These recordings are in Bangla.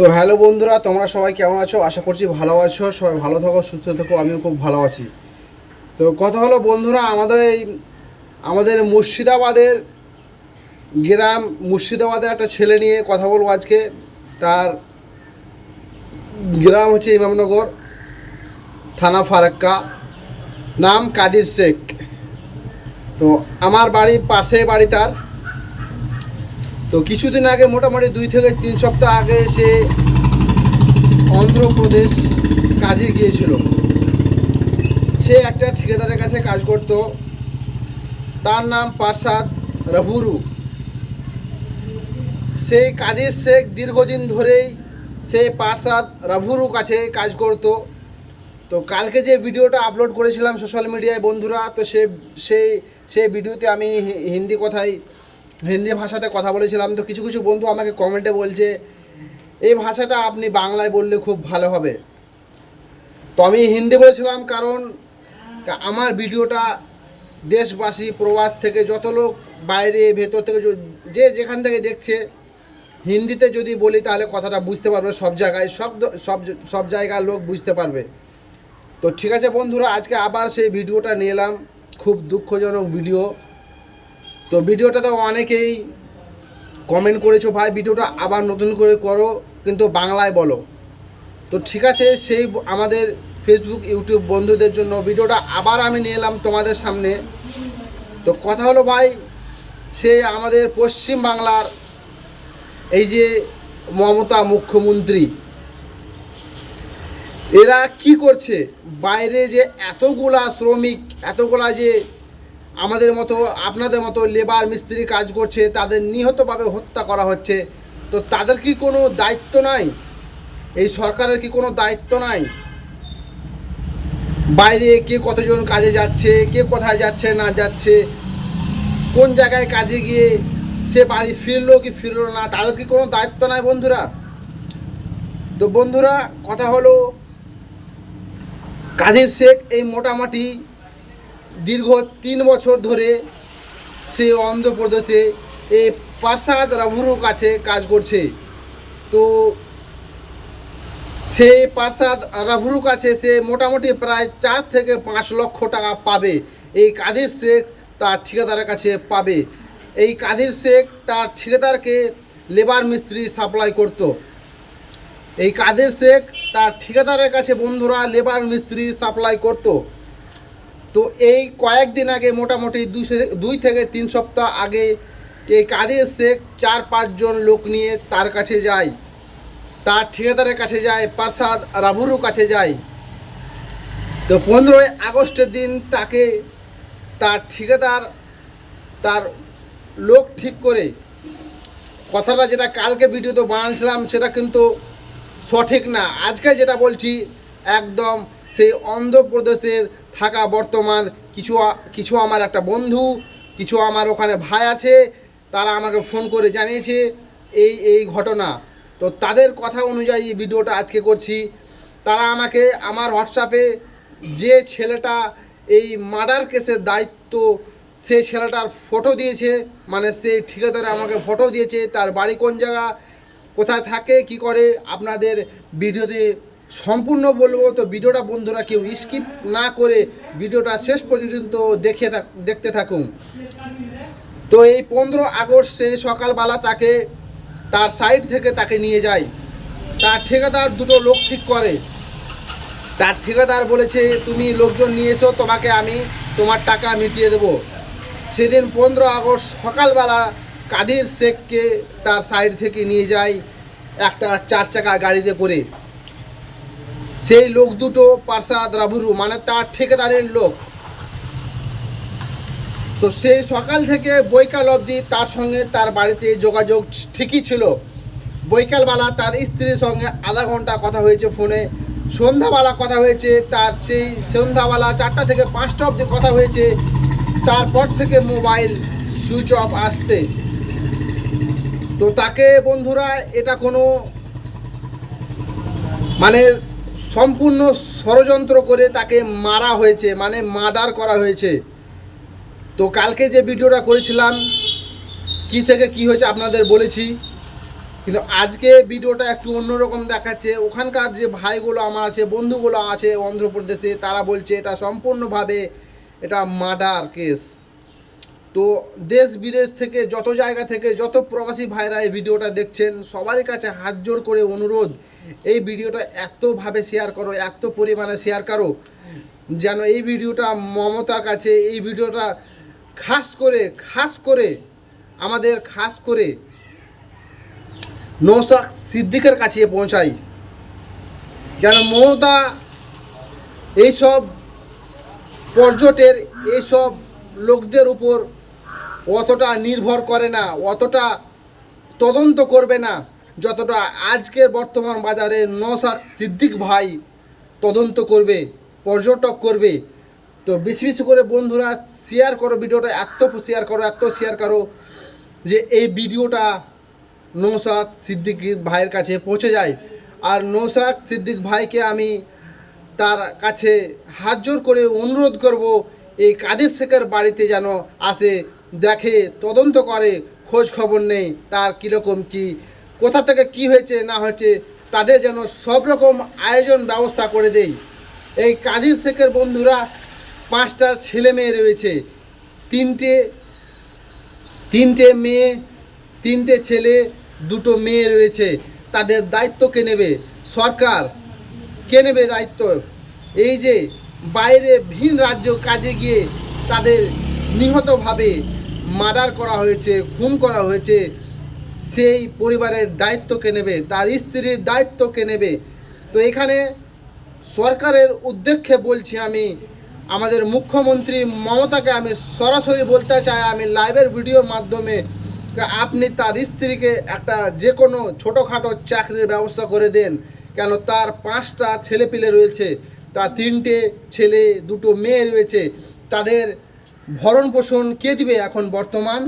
তো হ্যালো বন্ধুরা, তোমরা সবাই কেমন আছো? আশা করছি ভালো আছো। সবাই ভালো থাকো, সুস্থ থাকো। আমিও খুব ভালো আছি। তো কথা হলো বন্ধুরা, আমাদের মুর্শিদাবাদের গ্রাম, মুর্শিদাবাদে একটা ছেলে নিয়ে কথা বলবো আজকে। তার গ্রাম হচ্ছে ইমামনগর, থানা ফারাক্কা, নাম কাদির শেখ। তো আমার বাড়ির পাশে বাড়ি তার। তো কিছুদিন আগে, মোটামুটি 2 থেকে 3 সপ্তাহ আগে, সে অন্ধ্রপ্রদেশ কাজে গিয়েছিল। সে একটা ঠিকাদারের কাছে কাজ করত। তার নাম পারসাদ রাভুরু। সেই কাজের শেখ দীর্ঘদিন ধরেই সে পারসাদ রাভুরু কাছে কাজ করত। তো কালকে যে ভিডিওটা আপলোড করেছিলাম সোশ্যাল মিডিয়ায় বন্ধুরা, তো সেই ভিডিওতে আমি হিন্দি ভাষাতে কথা বলেছিলাম। তো কিছু কিছু বন্ধু আমাকে কমেন্টে বলছে এই ভাষাটা আপনি বাংলায় বললে খুব ভালো হবে। তো আমি হিন্দি বলেছিলাম, কারণ আমার ভিডিওটা দেশবাসী, প্রবাস থেকে যত লোক, বাইরে ভেতর থেকে যে যেখান থেকে দেখছে, হিন্দিতে যদি বলি তাহলে কথাটা বুঝতে পারবে। সব জায়গায় সব জায়গার লোক বুঝতে পারবে। তো ঠিক আছে বন্ধুরা, আজকে আবার সেই ভিডিওটা নিয়ে এলাম। খুব দুঃখজনক ভিডিও। তো ভিডিওটাতে অনেকেই কমেন্ট করেছো, ভাই ভিডিওটা আবার নতুন করে করো, কিন্তু বাংলায় বলো। তো ঠিক আছে, সেই আমাদের ফেসবুক, ইউটিউব বন্ধুদের জন্য ভিডিওটা আবার আমি নিয়ে এলাম তোমাদের সামনে। তো কথা হলো ভাই, সে আমাদের পশ্চিম বাংলার এই যে মমতা মুখ্যমন্ত্রী, এরা কি করছে? বাইরে যে এতগুলা শ্রমিক, এতগুলা যে আমাদের মতো, আপনাদের মতো লেবার মিস্ত্রি কাজ করছে, তাদের নিহতভাবে হত্যা করা হচ্ছে। তো তাদের কি কোনো দায়িত্ব নাই? এই সরকারের কি কোনো দায়িত্ব নাই? বাইরে কে কতজন কাজে যাচ্ছে, কে কোথায় যাচ্ছে না যাচ্ছে, কোন জায়গায় কাজে গিয়ে সে বাড়ি ফিরলো কি ফিরলো না, তাদের কি কোনো দায়িত্ব নাই বন্ধুরা? তো বন্ধুরা, কথা হলো কাদির শেখ এই মোটামুটি দীর্ঘ 3 বছর ধরে সে অন্ধ্রপ্রদেশে এই পারসাদ রাভুরুর কাছে কাজ করছে। তো সেই পারসাদ রাভুরুর কাছে সে মোটামুটি প্রায় 4 থেকে 5 লক্ষ টাকা পাবে। এই কাদির শেখ তার ঠিকাদারের কাছে পাবে। এই কাদির শেখ তার ঠিকাদারকে লেবার মিস্ত্রি সাপ্লাই করত। এই কাদির শেখ তার ঠিকাদারের কাছে বন্ধুরা লেবার মিস্ত্রি সাপ্লাই করত। তো এই কয়েকদিন আগে, মোটামুটি 2 থেকে 3 সপ্তাহ আগে, এই কাদির শেখ 4-5 জন লোক নিয়ে তার কাছে যায়, তার ঠিকাদারের কাছে যায়, পারসাদ রাভুরুর কাছে যায়। তো 15ই আগস্টের দিন তাকে তার ঠিকাদার তার লোক ঠিক করে, কথাটা যেটা কালকে ভিডিওতে বানাচ্ছিলাম সেটা কিন্তু সঠিক না, আজকে যেটা বলছি একদম সেই অন্ধ্রপ্রদেশের থাকা বর্তমান কিছু আমার একটা বন্ধু, কিছু আমার ওখানে ভাই আছে, তারা আমাকে ফোন করে জানিয়েছে এই ঘটনা। তো তাদের কথা অনুযায়ী ভিডিওটা আজকে করছি। তারা আমাকে আমার হোয়াটসঅ্যাপে যে ছেলেটা এই মার্ডার কেসের দায়িত্ব, সেই ছেলেটার ফটো দিয়েছে, মানে সেই ঠিকাদার আমাকে ফটো দিয়েছে, তার বাড়ি কোন জায়গা, কোথায় থাকে, কি করে, আপনাদের ভিডিওতে সম্পূর্ণ বলবো। তো ভিডিওটা বন্ধুরা কেউ স্কিপ না করে ভিডিওটা শেষ পর্যন্ত দেখতে থাকুন। তো এই 15 আগস্ট সেই সকালবেলা তাকে তার সাইড থেকে তাকে নিয়ে যায়। তার ঠিকাদার 2টো লোক ঠিক করে। তার ঠিকাদার বলেছে তুমি লোকজন নিয়ে এসো, তোমাকে আমি তোমার টাকা মিটিয়ে দেবো। সেদিন 15 আগস্ট সকালবেলা কাদির শেখকে তার সাইড থেকে নিয়ে যায় একটা 4 চাকা গাড়িতে করে। সেই লোক 2টো পারসাদ রাভুরু, মানে তার ঠিকাদারের লোক। তো সেই সকাল থেকে বৈকাল অবধি তার সঙ্গে তার বাড়িতে যোগাযোগ ঠিকই ছিল। বৈকালবেলা তার স্ত্রীর সঙ্গে আধা ঘন্টা কথা হয়েছে ফোনে, সন্ধ্যাবেলা কথা হয়েছে, তার সেই সন্ধ্যাবেলা 4টা থেকে 5টা অবধি কথা হয়েছে। তারপর থেকে মোবাইল সুইচ অফ আসতে। তো তাকে বন্ধুরা এটা কোনো মানে সম্পূর্ণ ষড়যন্ত্র করে তাকে মারা হয়েছে, মানে মার্ডার করা হয়েছে। তো কালকে যে ভিডিওটা করেছিলাম কি থেকে কি হয়েছে আপনাদের বলেছি। কিন্তু আজকে ভিডিওটা একটু অন্যরকম দেখাচ্ছে। ওখানকার যে ভাইগুলো আমার আছে, বন্ধুগুলো আছে অন্ধ্রপ্রদেশে, তারা বলছে এটা সম্পূর্ণভাবে এটা মার্ডার কেস। তো দেশ বিদেশ থেকে, যত জায়গা থেকে, যত প্রবাসী ভাইরা এই ভিডিওটা দেখছেন, সবারই কাছে হাত জোর করে অনুরোধ, এই ভিডিওটা এতভাবে শেয়ার করো, এত পরিমাণে শেয়ার করো যেন এই ভিডিওটা মমতার কাছে, এই ভিডিওটা খাস করে আমাদের খাস করে নওশাদ সিদ্দিকের কাছে পৌঁছাই। কেন মমতা এইসব পর্যটের এইসব লোকদের উপর অতটা নির্ভর করে না, অতটা তদন্ত করবে না যতটা আজকের বর্তমান বাজারে নওশাদ সিদ্দিক ভাই তদন্ত করবে, পর্যটক করবে। তো বেশি বেশি করে বন্ধুরা শেয়ার করো ভিডিওটা, এত শেয়ার করো যে এই ভিডিওটা নওশাদ সিদ্দিক ভাইয়ের কাছে পৌঁছে যায়। আর নওশাদ সিদ্দিক ভাইকে আমি তার কাছে হাত জোর করে অনুরোধ করব, এই কাদের শেখের বাড়িতে যেন আসে, দেখে, তদন্ত করে, খোঁজ খবর নেই তার কীরকম কী, কোথা থেকে কি হয়েছে না হয়েছে, তাদের যেন সব রকম আয়োজন ব্যবস্থা করে দেই। এই কাদের শেখের বন্ধুরা 5টা ছেলে মেয়ে রয়েছে, তিনটে মেয়ে, 3টে ছেলে, 2টো মেয়ে রয়েছে। তাদের দায়িত্ব কে নেবে? সরকার। কে নেবে দায়িত্ব? এই যে বাইরে ভিন রাজ্য কাজে গিয়ে তাদের নিহতভাবে মার্ডার করা হয়েছে, খুন করা হয়েছে, সেই পরিবারের দায়িত্ব কে নেবে? তার স্ত্রীর দায়িত্ব কে নেবে? তো এখানে সরকারের উদ্দেশ্যে বলছি, আমি আমাদের মুখ্যমন্ত্রী মমতাকে আমি সরাসরি বলতে চাই, আমি লাইভের ভিডিওর মাধ্যমে, আপনি তার স্ত্রীকে একটা যে কোনো ছোটোখাটো চাকরির ব্যবস্থা করে দেন। কেন তার 5টা ছেলেপিলে রয়েছে, তার 3টে ছেলে, 2টো মেয়ে রয়েছে, তাদের ভরণ পোষণ কে দিবে? এখন বর্তমান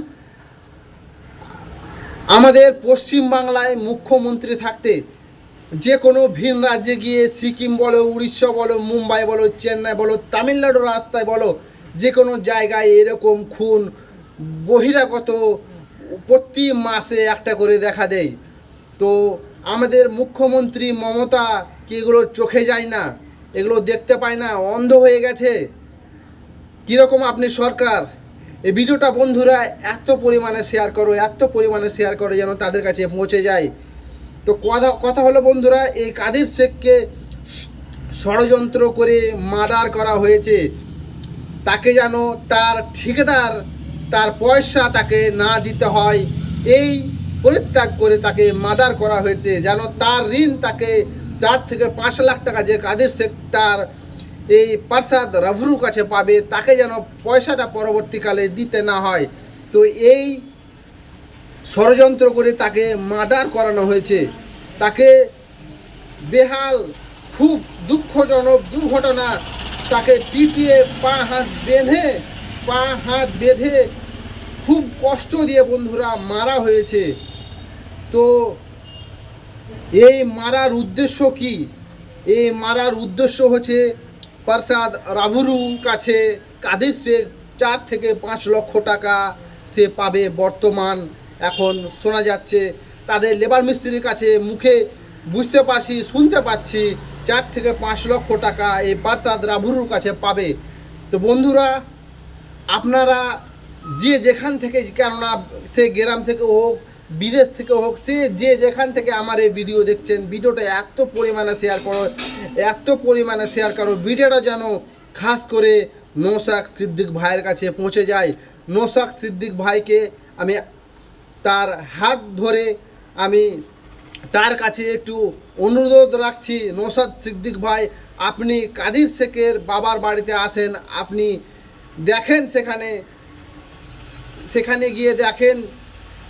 আমাদের পশ্চিমবাংলায় মুখ্যমন্ত্রী থাকতে যে কোনো ভিন রাজ্যে গিয়ে, সিকিম বলো, উড়িষ্যা বলো, মুম্বাই বলো, চেন্নাই বলো, তামিলনাড়ুর রাস্তায় বলো, যে কোনো জায়গায় এরকম খুন বহিরাগত প্রতি মাসে একটা করে দেখা দেয়। তো আমাদের মুখ্যমন্ত্রী মমতা কি এগুলো চোখে যায় না? এগুলো দেখতে পায় না? অন্ধ হয়ে গেছে? কীরকম আপনি সরকার? এই ভিডিওটা বন্ধুরা এত পরিমাণে শেয়ার করো যেন তাদের কাছে পৌঁছে যায়। তো কথা হলো বন্ধুরা, এই কাদের শেখকে ষড়যন্ত্র করে মার্ডার করা হয়েছে। তাকে যেন তার ঠিকাদার তার পয়সা তাকে না দিতে হয়, এই পরিত্যাগ করে তাকে মার্ডার করা হয়েছে। যেন তার ঋণ তাকে 4 থেকে 5 লাখ টাকা যে কাদের শেখ তার এই পারসাদ রাভুরুর কাছে পাবে, তাকে যেন পয়সাটা পরবর্তীকালে দিতে না হয়। তো এই ষড়যন্ত্র করে তাকে মার্ডার করানো হয়েছে। তাকে বেহাল, খুব দুঃখজনক দুর্ঘটনা, তাকে পিটিয়ে পা হাত বেঁধে খুব কষ্ট দিয়ে বন্ধুরা মারা হয়েছে। তো এই মারার উদ্দেশ্য কি? এই মারার উদ্দেশ্য হচ্ছে পারসাদ রাভুরু কাছে কাদের শেখ 4 থেকে 5 লক্ষ টাকা সে পাবে। বর্তমান এখন শোনা যাচ্ছে তাদের লেবার মিস্ত্রির কাছে, মুখে বুঝতে পারছি, শুনতে পাচ্ছি 4 থেকে 5 লক্ষ টাকা এই পারসাদ রাভুরুর কাছে পাবে। তো বন্ধুরা, আপনারা যে যেখান থেকে, কেননা সে গ্রাম থেকে হোক, বিদেশ থেকে হোক, সে যে যেখান থেকে আমার এই ভিডিও দেখছেন, ভিডিওটা এত পরিমাণে শেয়ার করো, ভিডিওটা যেন খাস করে নওশাদ সিদ্দিক ভাইয়ের কাছে পৌঁছে যায়। নওশাদ সিদ্দিক ভাইকে আমি তার হাত ধরে আমি তার কাছে একটু অনুরোধ রাখছি, নওশাদ সিদ্দিক ভাই, আপনি কাদের শেখের বাবার বাড়িতে আসেন, আপনি দেখেন, সেখানে গিয়ে দেখেন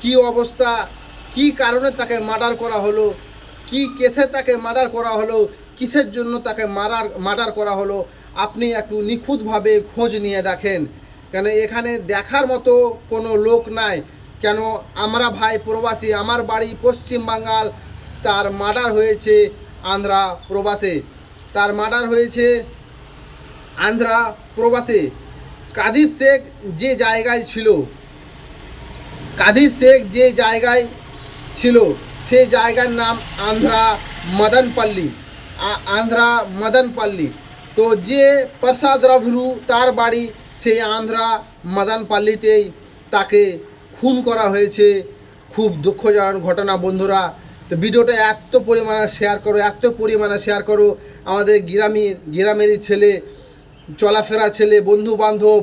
কি অবস্থা, কি কারণে তাকে মার্ডার করা হলো, কি কেসে তাকে মার্ডার করা হলো, কিসের জন্য তাকে মার্ডার করা হলো। আপনি একটু নিখুঁতভাবে খোঁজ নিয়ে দেখেন। কেন এখানে দেখার মতো কোনো লোক নাই। কেন আমরা ভাই প্রবাসী, আমার বাড়ি পশ্চিম বাঙ্গাল, তার মার্ডার হয়েছে আন্ধ্রা প্রবাসে, কাদের শেখ যে জায়গায় ছিল সেই জায়গার নাম আন্ধ্রা মদনপল্লী। আন্ধ্রা মদনপল্লী। তো যে প্রসাদ রাভুরু তার বাড়ি সেই আন্ধ্রা মদনপল্লীতেই তাকে খুন করা হয়েছে। খুব দুঃখজনক ঘটনা বন্ধুরা। তো ভিডিওটা এত পরিমাণে শেয়ার করো, এত পরিমাণে শেয়ার করো। আমাদের গ্রামেরই ছেলে, চলাফেরা ছেলে, বন্ধু বান্ধব,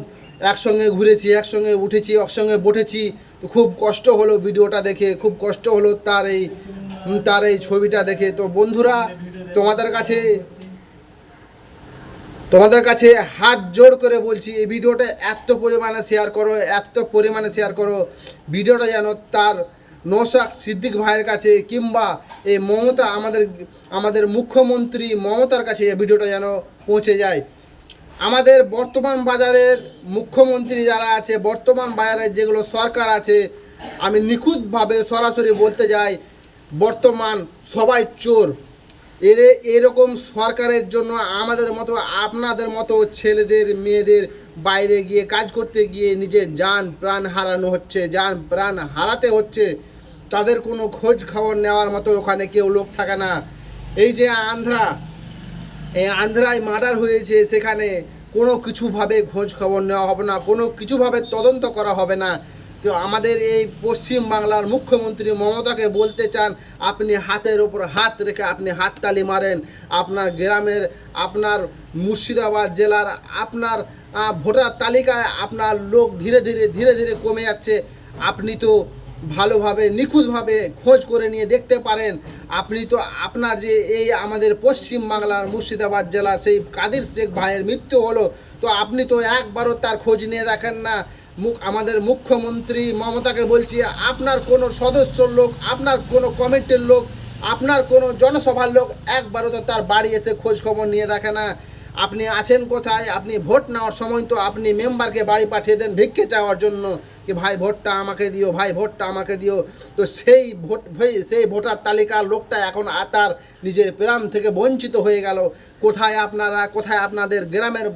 একসঙ্গে ঘুরেছি, একসঙ্গে উঠেছি, একসঙ্গে বসেছি। তো খুব কষ্ট হলো ভিডিওটা দেখে, খুব কষ্ট হলো তার এই ছবিটা দেখে। তো বন্ধুরা তোমাদের কাছে হাত জোড় করে বলছি, এই ভিডিওটা এত পরিমাণে শেয়ার করো, এত পরিমাণে শেয়ার করো। ভিডিওটা যেন তার নওশাদ সিদ্দিক ভাইয়ের কাছে কিংবা এই মমতা আমাদের মুখ্যমন্ত্রী মমতার কাছে এই ভিডিওটা যেন পৌঁছে যায়। আমাদের বর্তমান বাজারের মুখ্যমন্ত্রী যারা আছে, বর্তমান বাজারের যেগুলো সরকার আছে, আমি নিখুঁতভাবে সরাসরি বলতে যাই, বর্তমান সবাই চোর। এরকম সরকারের জন্য আমাদের মতো, আপনাদের মতো ছেলেদের মেয়েদের বাইরে গিয়ে কাজ করতে গিয়ে নিজের জান প্রাণ হারানো হচ্ছে, জান প্রাণ হারাতে হচ্ছে। তাদের কোনো খোঁজ খবর নেওয়ার মতো ওখানে কেউ লোক থাকে না। এই যে আন্ধ্রায় মার্ডার হয়েছে, সেখানে কোনো কিছুভাবে খোঁজ খবর নেওয়া হবে না, কোনো কিছুভাবে তদন্ত করা হবে না। তো আমাদের এই পশ্চিম বাংলার মুখ্যমন্ত্রী মমতাকে বলতে চান, আপনি হাতের ওপর হাত রেখে আপনি হাততালি মারেন। আপনার গ্রামের, আপনার মুর্শিদাবাদ জেলার আপনার ভোটার তালিকায় আপনার লোক ধীরে ধীরে কমে যাচ্ছে। আপনি তো ভালোভাবে নিখুঁতভাবে খোঁজ করে নিয়ে দেখতে পারেন। আপনি তো আপনার যে এই আমাদের পশ্চিম বাংলার মুর্শিদাবাদ জেলার সেই কাদের শেখ ভাইয়ের মৃত্যু হলো, তো আপনি তো একবারও তার খোঁজ নিয়ে দেখেন না। আমাদের মুখ্যমন্ত্রী মমতাকে বলছি, আপনার কোনো সদস্যর লোক, আপনার কোনো কমিটির লোক, আপনার কোনো জনসভার লোক একবারও তো তার বাড়ি এসে খোঁজ খবর নিয়ে দেখে না। আপনি আছেন কোথায়? আপনি ভোট নেওয়ার সময় তো আপনি মেম্বারকে বাড়ি পাঠিয়ে দেন ভিক্ষে চাওয়ার জন্য, কি ভাই ভোটটা আমাকে দিও, ভাই ভোটটা আমাকে দিও। তো সেই ভোটার তালিকার লোকটা এখন তার নিজের প্রাণ থেকে বঞ্চিত হয়ে গেল। কোথায় আপনাদের গ্রামের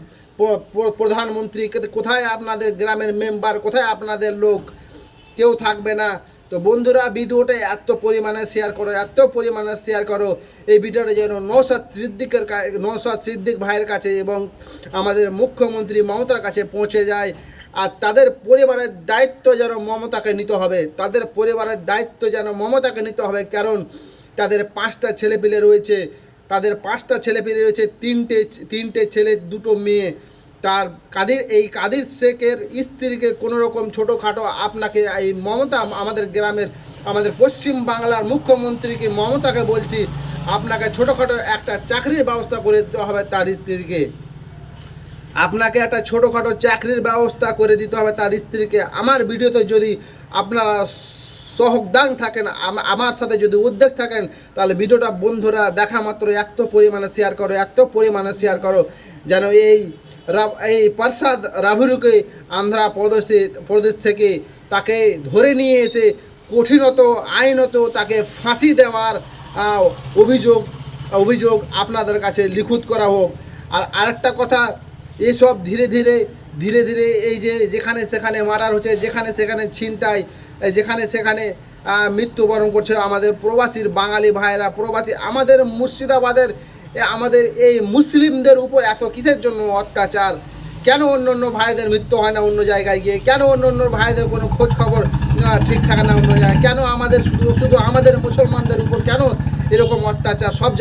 প্রধানমন্ত্রী, কোথায় আপনাদের গ্রামের মেম্বার, কোথায় আপনাদের লোক? কেউ থাকবে না। তো বন্ধুরা, ভিডিওটা এত পরিমাণে শেয়ার করো, এত পরিমাণে শেয়ার করো। এই ভিডিওটা যেন নওশাদ সিদ্দিক ভাইয়ের কাছে এবং আমাদের মুখ্যমন্ত্রী মমতার কাছে পৌঁছে যায়। আর তাদের পরিবারের দায়িত্ব যেন মমতাকে নিতে হবে, তাদের পরিবারের দায়িত্ব যেন মমতাকে নিতে হবে। কারণ তাদের 5টা ছেলেপিলে রয়েছে, তিনটে ছেলে, 2টো মেয়ে। তার কাদের শেখের স্ত্রীকে কোনো রকম ছোটোখাটো আপনাকে এই মমতা, আমাদের পশ্চিম বাংলার মুখ্যমন্ত্রীকে মমতাকে বলছি, আপনাকে ছোটোখাটো একটা চাকরির ব্যবস্থা করে দিতে হবে তার স্ত্রীকে। আপনাকে একটা ছোটোখাটো চাকরির ব্যবস্থা করে দিতে হবে তার স্ত্রীকে। আমার ভিডিওতে যদি আপনারা সহযোগদান থাকেন, আমার সাথে যদি উদ্যোগ থাকেন, তাহলে ভিডিওটা বন্ধুরা দেখা মাত্র এত পরিমাণে শেয়ার করো যেন এই প্রসাদ রাভুরুকে আন্ধ্রা প্রদেশ থেকে তাকে ধরে নিয়ে এসে আইনত তাকে ফাঁসি দেওয়ার অভিযোগ আপনাদের কাছে লিখিত করা হোক। আর আরেকটা কথা, এইসব ধীরে ধীরে এই যে যেখানে সেখানে মার্ডার হচ্ছে, যেখানে সেখানে ছিনতাই, যেখানে সেখানে মৃত্যুবরণ করছে আমাদের প্রবাসীর বাঙালি ভাইয়েরা, আমাদের মুর্শিদাবাদের আমাদের এই মুসলিমদের উপর এত কিসের জন্য অত্যাচার? কেন অন্য ভাইদের মৃত্যু হয় না অন্য জায়গায় গিয়ে? কেন অন্য ভাইদের কোনো খোঁজ খবর ঠিক থাকে না অন্য জায়গায়? কেন আমাদের শুধু আমাদের মুসলমানদের উপর কেন এরকম অত্যাচার? সব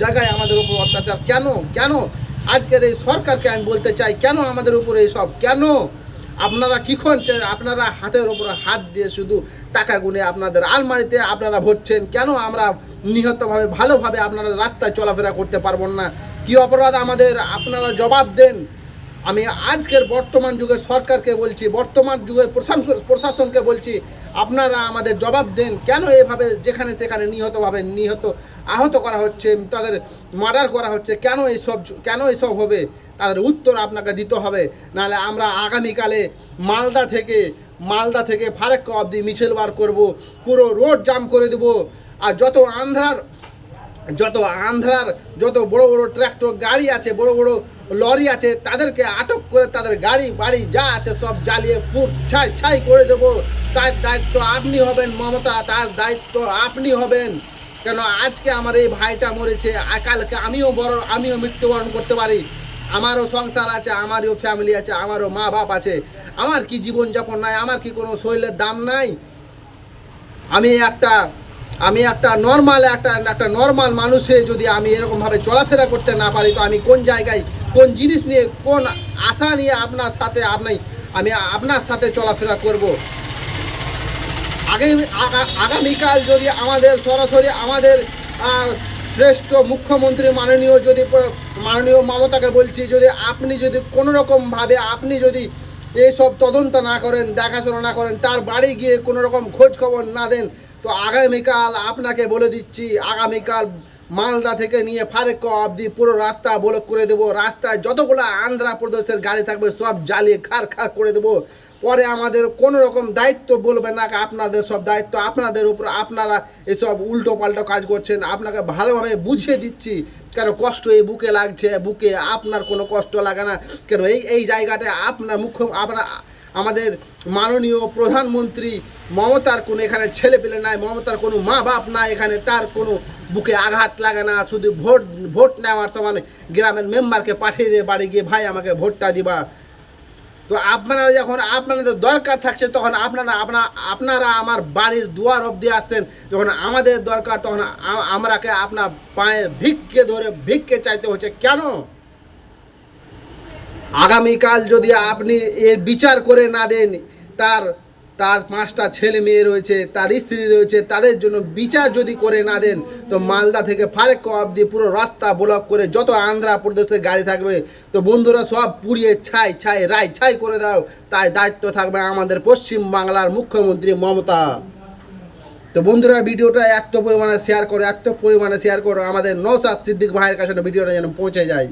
জায়গায় আমাদের উপর অত্যাচার কেন? আজকের এই সরকারকে আমি বলতে চাই, কেন আমাদের উপরে এইসব? কেন আপনারা আপনারা হাতের ওপরে হাত দিয়ে শুধু টাকা গুনে আপনাদের আলমারিতে আপনারা ভরছেন? কেন আমরা নিহতভাবে ভালোভাবে আপনারা রাস্তায় চলাফেরা করতে পারবো না? কি অপরাধ আমাদের? আপনারা জবাব দেন। আমি আজকের বর্তমান যুগের সরকারকে বলছি, বর্তমান যুগের প্রশাসনকে বলছি, আপনারা আমাদের জবাব দেন। কেন এভাবে যেখানে সেখানে আহত করা হচ্ছে, তাদের মার্ডার করা হচ্ছে? কেন এইসব হবে? তাদের উত্তর আপনাকে দিতে হবে। নাহলে আমরা আগামীকালে মালদা থেকে ফারাক্কা অবধি মিছিল বার করব, পুরো রোড জাম করে দেব। আর যত আন্ধ্রার যত বড় বড় ট্র্যাক্টর গাড়ি আছে, বড় লরি আছে তাদেরকে আটক করে তাদের গাড়ি বাড়ি যা আছে সব জ্বালিয়ে ছাই ছাই করে দেবো। তার দায়িত্ব আপনি হবেন মমতা, তার দায়িত্ব আপনি হবেন। কেন আজকে আমার এই ভাইটা মরেছে, কালকে আমিও মৃত্যুবরণ করতে পারি। আমারও সংসার আছে, আমারও ফ্যামিলি আছে, আমারও মা বাপ আছে। আমার কি জীবনযাপন নাই? আমার কি কোনো শরীরের দাম নাই? আমি একটা নর্মাল মানুষে যদি আমি এরকমভাবে চলাফেরা করতে না পারি, তো আমি কোন জায়গায় কোন জিনিস নিয়ে কোন আশা নিয়ে আমি আপনার সাথে চলাফেরা করব? আগামীকাল যদি আমাদের সরাসরি আমাদের শ্রেষ্ঠ মুখ্যমন্ত্রী মাননীয় মমতাকে বলছি, আপনি যদি কোনো রকমভাবে আপনি যদি এইসব তদন্ত না করেন, দেখাশোনা না করেন, তার বাড়ি গিয়ে কোনো রকম খোঁজ খবর না দেন, তো আগামীকাল আপনাকে বলে দিচ্ছি, আগামীকাল মালদা থেকে নিয়ে ফারাক্কা অবধি পুরো রাস্তা ব্লক করে দেবো। রাস্তায় যতগুলো আন্ধ্রপ্রদেশের গাড়ি থাকবে সব জ্বালিয়ে খার করে দেবো। পরে আমাদের কোনো রকম দায়িত্ব বলবে না, আপনাদের সব দায়িত্ব আপনাদের উপর। আপনারা এসব উল্টো পাল্টো কাজ করছেন, আপনাকে ভালোভাবে বুঝিয়ে দিচ্ছি কেন কষ্ট এই বুকে লাগছে। বুকে আপনার কোনো কষ্ট লাগে না কেন? এই জায়গাটায় আমাদের মাননীয় প্রধানমন্ত্রী মমতার কোনো এখানে ছেলে পেলে নাই, মমতার কোনো মা বাপ নাই এখানে, তার কোনো বুকে আঘাত লাগে না। শুধু ভোট নেওয়ার সময় গ্রামের মেম্বারকে পাঠিয়ে দিয়ে বাড়ি গিয়ে, ভাই আমাকে ভোটটা দিবা। তো আপনারা যখন আপনাদের দরকার থাকছে তখন আপনারা আমার বাড়ির দুয়ার অবধি আসছেন, যখন আমাদের দরকার তখন আমরাকে আপনার পায়ে ভিক্ষে চাইতে হচ্ছে কেন? আগামীকাল যদি আপনি এর বিচার করে না দেন, তার 5টা ছেলে মেয়ে রয়েছে, তার স্ত্রী রয়েছে, তাদের জন্য বিচার যদি করে না দেন, তো মালদা থেকে ফারাক্কা অবধি পুরো রাস্তা ব্লক করে যত আন্ধ্রপ্রদেশের গাড়ি থাকবে, তো বন্ধুরা সব পুড়িয়ে ছাই করে দাও। তাই দায়িত্ব থাকবে আমাদের পশ্চিম বাংলার মুখ্যমন্ত্রী মমতা। তো বন্ধুরা ভিডিওটা এত পরিমাণে শেয়ার করো, আমাদের নওশাদ সিদ্দিক ভাইয়ের কাছে ভিডিওটা যেন পৌঁছে যায়।